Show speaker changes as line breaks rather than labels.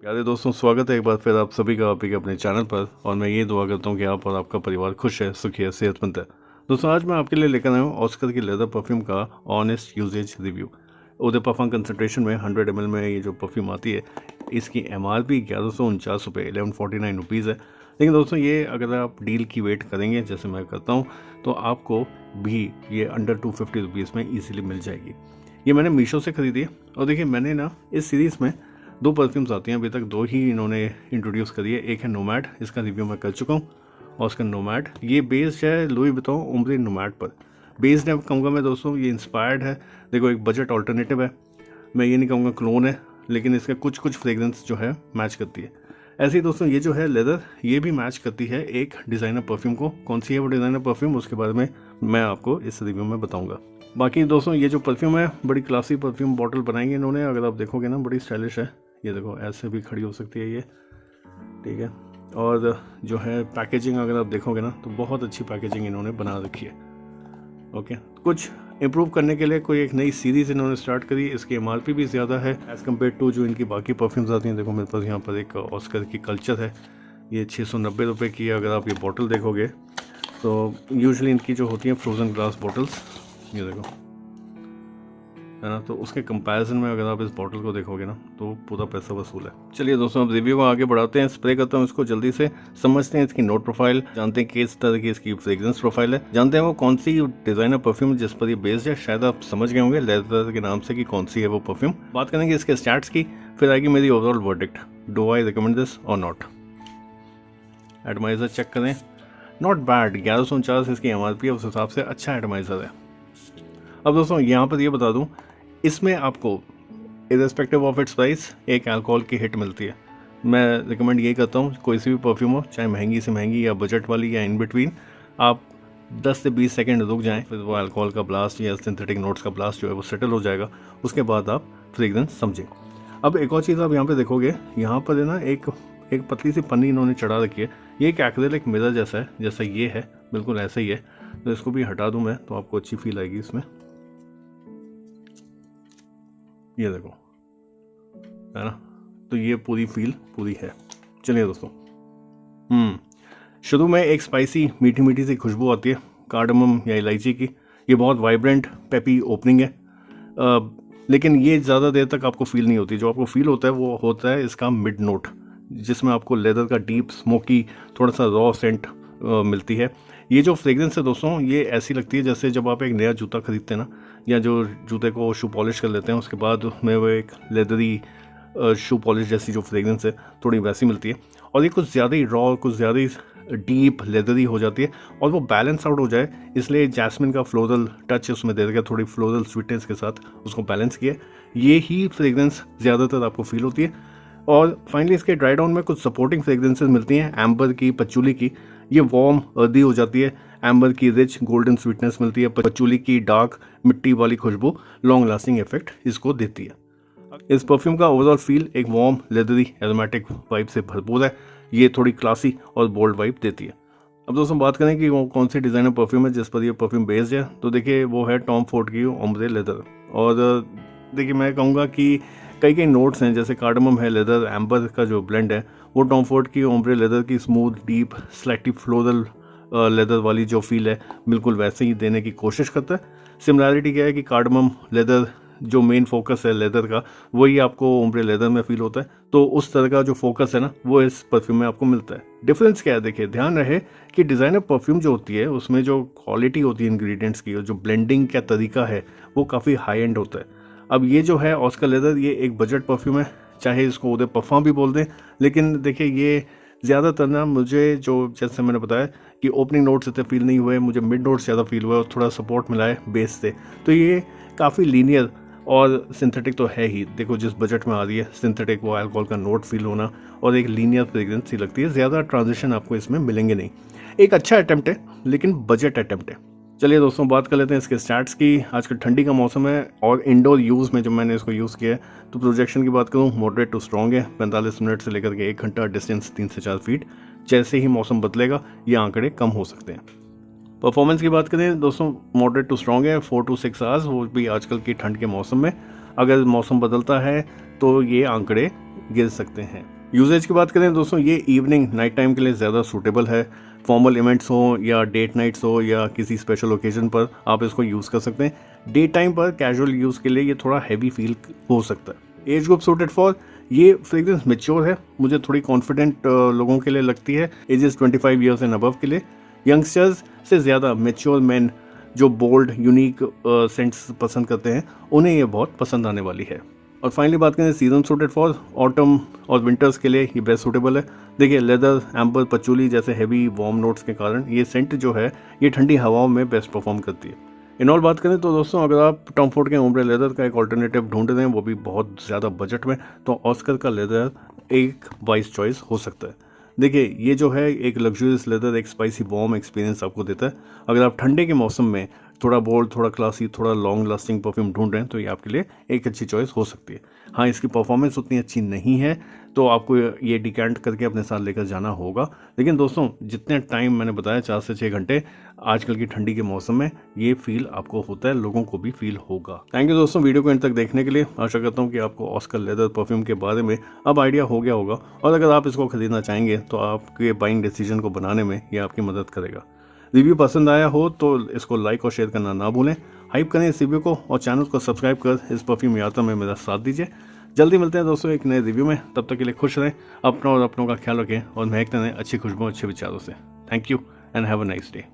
प्यारे दोस्तों, स्वागत है एक बार फिर आप सभी का आपके अपने चैनल पर। और मैं ये दुआ करता हूँ कि आप और आपका परिवार खुश है, सुखी है, सेहतमंद है। दोस्तों, आज मैं आपके लिए लेकर आया हूँ ऑस्कर की लेदर परफ्यूम का ऑनेस्ट यूजेज रिव्यू। उदय परफ्यूम कंसनट्रेशन में 100 ml में ये जो परफ्यूम आती है, इसकी MRP 1149 रुपये 1149 रुपीज़ है। लेकिन दोस्तों, ये अगर आप डील की वेट करेंगे जैसे मैं करता हूँ, तो आपको भी ये अंडर 250 रुपीज़ में ईजिली मिल जाएगी। ये मैंने मीशो से ख़रीदी है। और देखिए, मैंने ना इस सीरीज़ में 2 परफ्यूम्स आती हैं, अभी तक 2 ही इन्होंने इंट्रोड्यूस करी है। एक है नोमैड, इसका रिव्यू मैं कर चुका हूँ। और उसका नोमैड ये बेस्ड है लुई विटॉन उम्ब्रे नोमैड पर। बेस्ड है कहूँगा मैं दोस्तों, ये इंस्पायर्ड है। देखो, एक बजट ऑल्टरनेटिव है। मैं ये नहीं कहूँगा क्लोन है, लेकिन इसका कुछ फ्रेगरेंस जो है मैच करती है। ऐसे ही दोस्तों, ये जो है लेदर, ये भी मैच करती है एक डिज़ाइनर परफ्यूम को। कौन सी है वो डिज़ाइनर परफ्यूम, उसके बारे में मैं आपको इस रिव्यू में बताऊँगा। बाकी दोस्तों, ये जो परफ्यूम है, बड़ी क्लासी परफ्यूम बॉटल बनाई है इन्होंने। अगर आप देखोगे ना, बड़ी स्टाइलिश है। ये देखो, ऐसे भी खड़ी हो सकती है ये, ठीक है। और जो है पैकेजिंग, अगर आप देखोगे ना, तो बहुत अच्छी पैकेजिंग इन्होंने बना रखी है। ओके, कुछ इम्प्रूव करने के लिए कोई एक नई सीरीज़ इन्होंने स्टार्ट करी। इसकी MRP भी ज़्यादा है एज़ कम्पेयर टू जो इनकी बाकी परफ्यूम्स आती हैं। देखो, मेरे पास यहाँ पर एक ऑस्कर की कल्चर है, ये 690 रुपये की है। अगर आप ये बॉटल देखोगे तो यूजुअली इनकी जो होती हैं फ्रोज़न ग्लास बॉटल्स, ये देखो, है ना, तो उसके कंपैरिजन में अगर आप इस बॉटल को देखोगे ना, तो पूरा पैसा वसूल है। चलिए दोस्तों, अब रिव्यू को आगे बढ़ाते हैं। स्प्रे करता हूँ इसको जल्दी से, समझते हैं इसकी नोट प्रोफाइल, जानते हैं किस तरह की इसकी फ्रेग्रेंस प्रोफाइल है, जानते हैं वो कौन सी डिजाइनर परफ्यूम जिस पर ये बेस्ड है। शायद आप समझ गए होंगे लेदर के नाम से कि कौन सी है वो परफ्यूम। बात करेंगे इसके स्टैट्स की, फिर आएगी मेरी overall verdict. Do I recommend this और नॉट। एटमाइजर चेक करें, नॉट बैड। 1149 इसकी MRP है, उस हिसाब से अच्छा एटमाइजर है। अब दोस्तों, यहाँ पर ये बता दूँ, इसमें आपको इर्रेस्पेक्टिव ऑफ इट्स प्राइस एक अल्कोहल की हिट मिलती है। मैं रिकमेंड ये करता हूँ, कोई सी भी परफ्यूम हो, चाहे महंगी से महंगी या बजट वाली या इन बिटवीन, आप 10 से 20 सेकंड रुक जाएं, फिर वो अल्कोहल का ब्लास्ट या सिंथेटिक नोट्स का ब्लास्ट जो है वो सेटल हो जाएगा। उसके बाद आप फ्रेग्रेंस समझें। अब एक और चीज़ आप यहाँ पे देखोगे, यहाँ पर है ना एक पतली सी पन्नी इन्होंने चढ़ा रखी है। ये एक एक्रेलिक मिरर जैसा है, जैसा ये है, बिल्कुल ऐसा ही है। तो इसको भी हटा दूँ मैं, तो आपको अच्छी फील आएगी इसमें। ये देखो, है ना, तो ये पूरी फील पूरी है। चलिए दोस्तों, शुरू में एक स्पाइसी मीठी मीठी सी खुशबू आती है कार्डमम या इलायची की। ये बहुत वाइब्रेंट पेपी ओपनिंग है, लेकिन ये ज़्यादा देर तक आपको फील नहीं होती। जो आपको फील होता है वो होता है इसका मिड नोट, जिसमें आपको लेदर का डीप स्मोकी थोड़ा सा रॉ सेंट मिलती है। ये जो फ्रेग्रेंस है दोस्तों, ये ऐसी लगती है जैसे जब आप एक नया जूता खरीदते हैं ना, या जो जूते को शू पॉलिश कर लेते हैं, उसके बाद में वो एक लेदरी शू पॉलिश जैसी जो फ्रेग्रेंस है, थोड़ी वैसी मिलती है। और ये कुछ ज़्यादा ही रॉ, कुछ ज़्यादा ही डीप लेदरी हो जाती है, और वो बैलेंस आउट हो जाए, इसलिए जैस्मिन का फ्लोरल टच उसमें दे दिया, थोड़ी फ्लोरल स्वीटनेस के साथ उसको बैलेंस किया। ये ही फ्रेग्रेंस ज़्यादातर आपको फील होती है। और फाइनली इसके ड्राई डाउन में कुछ सपोर्टिंग फ्रेग्रेंसेस मिलती हैं, एम्बर की, पचूली की। ये वार्म अर्दी हो जाती है, एम्बर की रिच गोल्डन स्वीटनेस मिलती है, पचूली की डार्क मिट्टी वाली खुशबू लॉन्ग लास्टिंग इफेक्ट इसको देती है। इस परफ्यूम का ओवरऑल फील एक वार्म लेदरी एरोमेटिक वाइब से भरपूर है। ये थोड़ी क्लासी और बोल्ड वाइब देती है। अब दोस्तों, बात करें कि वो कौन सी डिज़ाइनर परफ्यूम है जिस पर ये परफ्यूम बेस्ड है, तो देखिए वो है टॉम फोर्ड की ओम्ब्रे लेदर। और देखिए, मैं कहूँगा कि कई नोट्स हैं, जैसे कार्डमम है, लेदर, एम्बर का जो ब्लेंड है, वो टॉम फोर्ड की ओम्ब्रे लेदर की smooth deep slightly floral leather वाली जो फील है, बिल्कुल वैसे ही देने की कोशिश करता है। सिमिलैरिटी क्या है कि कार्डमम लेदर जो मेन फोकस है लेदर का, वही आपको ओम्ब्रे लेदर में फील होता है। तो उस तरह का जो फोकस है ना, वो इस परफ्यूम में आपको मिलता है। डिफरेंस क्या है, देखिए, ध्यान रहे कि डिज़ाइनर परफ्यूम जो होती है, उसमें जो क्वालिटी होती है इंग्रेडिएंट्स की, और जो ब्लेंडिंग का तरीका है, वो काफ़ी हाई एंड होता है। अब ये जो है ऑस्कर लेदर, ये एक बजट परफ्यूम है, चाहे इसको उदय परफ्यूम भी बोल दें। लेकिन देखिए, ये ज़्यादातर ना मुझे, जो जैसे मैंने बताया कि ओपनिंग नोट्स इतने फील नहीं हुए, मुझे मिड नोट्स ज़्यादा फील हुआ और थोड़ा सपोर्ट मिला है बेस से। तो ये काफ़ी लीनियर और सिंथेटिक तो है ही। देखो, जिस बजट में आ रही है सिंथेटिक, वो अल्कोहल का नोट फील होना और एक लीनियर फ्रेग्रेंस सी लगती है। ज़्यादा ट्रांजिशन आपको इसमें मिलेंगे नहीं। एक अच्छा अटेम्प्ट है, लेकिन बजट अटेम्प्ट है। चलिए दोस्तों, बात कर लेते हैं इसके स्टैट्स की। आजकल ठंडी का मौसम है और इंडोर यूज़ में जब मैंने इसको यूज़ किया है, तो प्रोजेक्शन की बात करूँ, मॉडरेट टू स्ट्रॉन्ग है। 45 मिनट से लेकर के 1 घंटा, डिस्टेंस 3 से 4 फीट। जैसे ही मौसम बदलेगा, ये आंकड़े कम हो सकते हैं। परफॉर्मेंस की बात करें दोस्तों, मॉडरेट टू स्ट्रॉन्ग है, 4 to 6 आवर्स, वो भी आजकल की ठंड के मौसम में। अगर मौसम बदलता है तो ये आंकड़े गिर सकते हैं। यूजेज की बात करें दोस्तों, ये इवनिंग नाइट टाइम के लिए ज़्यादा सूटेबल है। फॉर्मल इवेंट्स हो या डेट नाइट्स हो या किसी स्पेशल ओकेजन पर आप इसको यूज़ कर सकते हैं। डे टाइम पर कैजुअल यूज़ के लिए ये थोड़ा हैवी फील हो सकता है। एज ग्रुप सूटेड फॉर, ये फ्रेग्रेंस मेच्योर है, मुझे थोड़ी कॉन्फिडेंट लोगों के लिए लगती है। एजेस 25 ईयर्स एंड अबव के लिए। यंगस्टर्स से ज़्यादा मेच्योर मैन जो बोल्ड यूनिक सेंट्स पसंद करते हैं, उन्हें ये बहुत पसंद आने वाली है। और फाइनली बात करें सीजन सूटेड फॉर, ऑटम और विंटर्स के लिए ये बेस्ट सूटेबल है। देखिए लेदर, एम्बर, पचूली जैसे हैवी वार्म नोट्स के कारण ये सेंट जो है ये ठंडी हवाओं में बेस्ट परफॉर्म करती है। इन ऑल बात करें तो दोस्तों, अगर आप टॉम फोर्ड के ओम्ब्रे लेदर का एक ऑल्टरनेटिव ढूंढ रहे हैं, वो भी बहुत ज़्यादा बजट में, तो ऑस्कर का लेदर एक वाइज चॉइस हो सकता है। देखिए ये जो है एक लग्जूरियस लेदर, एक स्पाइसी वार्म एक्सपीरियंस आपको देता है। अगर आप ठंडे के मौसम में थोड़ा बोल्ड, थोड़ा क्लासी, थोड़ा लॉन्ग लास्टिंग परफ्यूम ढूंढ रहे हैं, तो ये आपके लिए एक अच्छी चॉइस हो सकती है। हाँ, इसकी परफॉर्मेंस उतनी अच्छी नहीं है, तो आपको ये डिकेंट करके अपने साथ लेकर जाना होगा। लेकिन दोस्तों, जितने टाइम मैंने बताया 4 से 6 घंटे आजकल की ठंडी के मौसम में ये फील आपको होता है, लोगों को भी फील होगा। थैंक यू दोस्तों वीडियो को एंड तक देखने के लिए। आशा करता हूँ कि आपको ऑस्कर लेदर परफ्यूम के बारे में अब आइडिया हो गया होगा, और अगर आप इसको खरीदना चाहेंगे तो आपके बाइंग डिसीजन को बनाने में ये आपकी मदद करेगा। रिव्यू पसंद आया हो तो इसको लाइक और शेयर करना ना भूलें। हाइप करें इस रिव्यू को और चैनल को सब्सक्राइब कर इस परफ्यूम यात्रा में मेरा साथ दीजिए। जल्दी मिलते हैं दोस्तों एक नए रिव्यू में, तब तक के लिए खुश रहें, अपना और अपनों का ख्याल रखें और महकते रहें अच्छी खुशबू अच्छे विचारों से। Thank you and have a nice day.